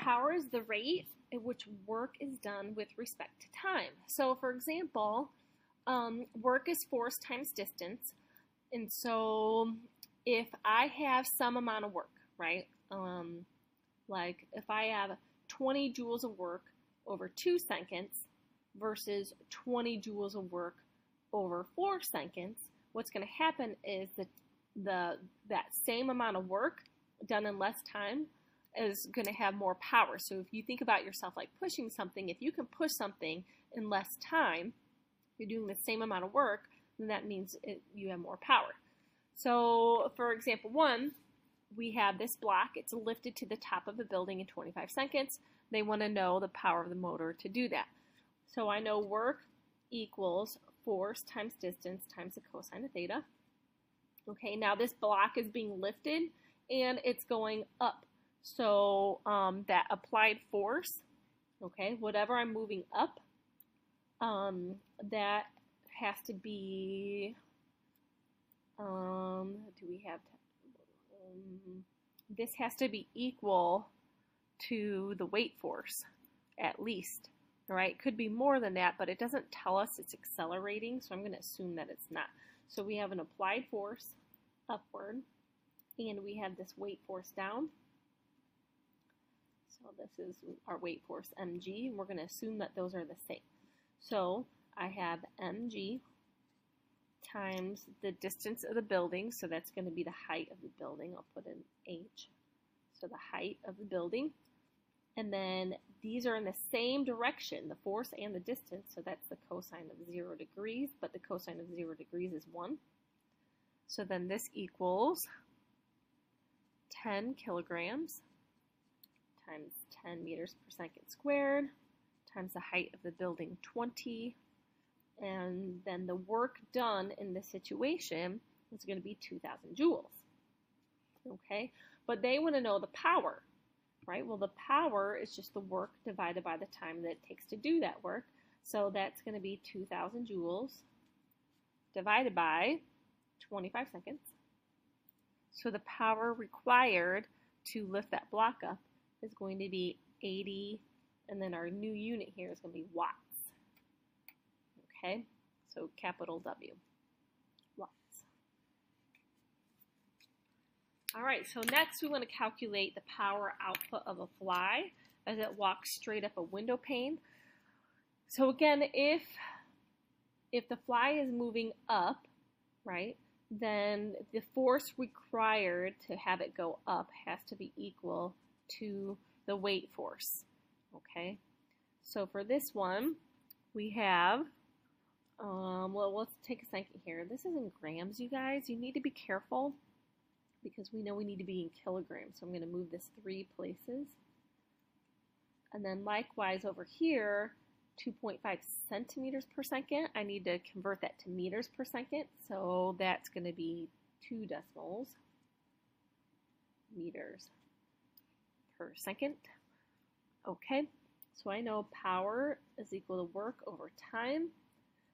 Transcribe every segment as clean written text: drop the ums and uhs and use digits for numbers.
power is the rate at which work is done with respect to time. So for example, work is force times distance. And so if I have some amount of work, right? Like if I have 20 joules of work over 2 seconds versus 20 joules of work over 4 seconds, what's going to happen is that same amount of work done in less time is going to have more power. So if you think about yourself like pushing something, if you can push something in less time, you're doing the same amount of work, then that means you have more power. So for example 1, we have this block. It's lifted to the top of a building in 25 seconds. They want to know the power of the motor to do that. So I know work equals force times distance times the cosine of theta. Okay, now this block is being lifted and it's going up. So that applied force, okay, whatever I'm moving up, that has to be, do we have, this has to be equal to the weight force, at least, all right? It could be more than that, but it doesn't tell us it's accelerating, so I'm going to assume that it's not. So we have an applied force upward, and we have this weight force down. So this is our weight force mg, and we're going to assume that those are the same. So I have mg times the distance of the building, so that's going to be the height of the building. I'll put in h, so the height of the building. And then these are in the same direction, the force and the distance, so that's the cosine of 0 degrees, but the cosine of 0 degrees is 1. So then this equals 10 kilograms times 10 meters per second squared times the height of the building, 20. And then the work done in this situation is going to be 2,000 joules. Okay, but they want to know the power, right? Well, the power is just the work divided by the time that it takes to do that work. So that's going to be 2,000 joules divided by 25 seconds. So the power required to lift that block up is going to be 80, and then our new unit here is going to be watts. Okay, so capital W, watts. All right, so next we want to calculate the power output of a fly as it walks straight up a window pane. So again, if the fly is moving up, right, then the force required to have it go up has to be equal to the weight force. Okay, so for this one, we have, well, let's take a second here. This is in grams, you guys. You need to be careful because we know we need to be in kilograms. So I'm going to move this 3 places. And then likewise over here, 2.5 centimeters per second. I need to convert that to meters per second. So that's going to be 2 decimals, meters per second. Okay, so I know power is equal to work over time.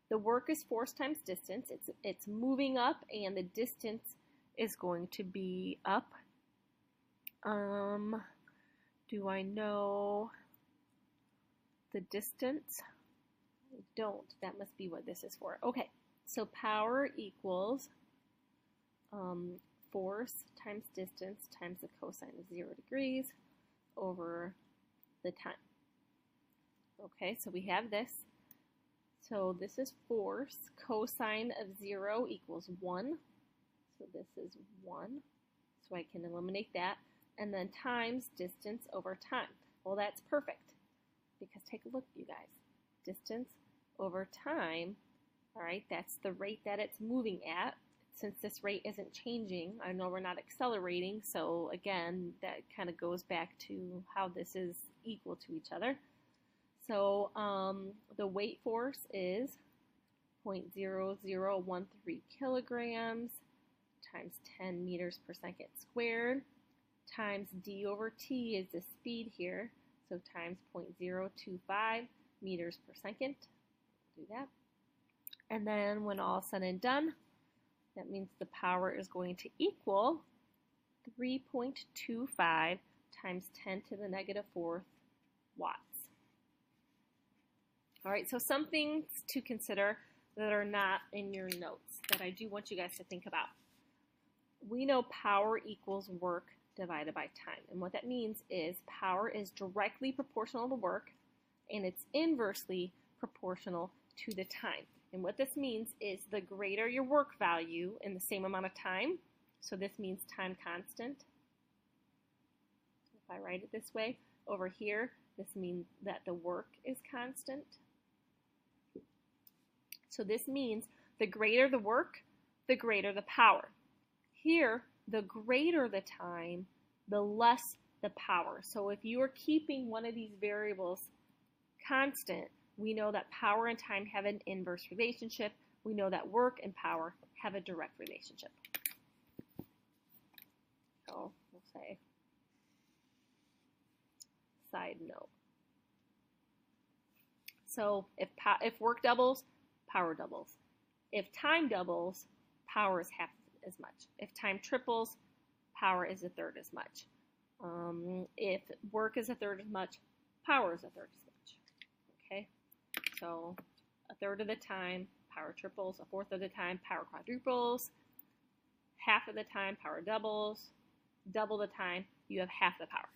The work is force times distance. It's moving up, and the distance is going to be up. Do I know the distance? I don't. That must be what this is for. Okay, so power equals force times distance times the cosine of 0 degrees over the time. Okay, so we have this. So this is force. Cosine of 0 equals 1. So this is 1. So I can eliminate that. And then times distance over time. Well, that's perfect. Because take a look, you guys. Distance over time, all right, that's the rate that it's moving at. Since this rate isn't changing, I know we're not accelerating, so again, that kind of goes back to how this is equal to each other. So the weight force is 0.0013 kilograms times 10 meters per second squared times d over t is the speed here, so times 0.025 meters per second. Do that. And then when all said and done, that means the power is going to equal 3.25 times 10 to the negative fourth watts. All right, so some things to consider that are not in your notes that I do want you guys to think about. We know power equals work divided by time. And what that means is power is directly proportional to work and it's inversely proportional to the time. And what this means is the greater your work value in the same amount of time, so this means time constant. If I write it this way, over here, this means that the work is constant. So this means the greater the work, the greater the power. Here, the greater the time, the less the power. So if you are keeping one of these variables constant, we know that power and time have an inverse relationship. We know that work and power have a direct relationship. So we'll say, side note. So if work doubles, power doubles. If time doubles, power is half as much. If time triples, power is a third as much. If work is a third as much, power is a third as much. Okay, so a third of the time, power triples. A fourth of the time, power quadruples. Half of the time, power doubles. Double the time, you have half the power.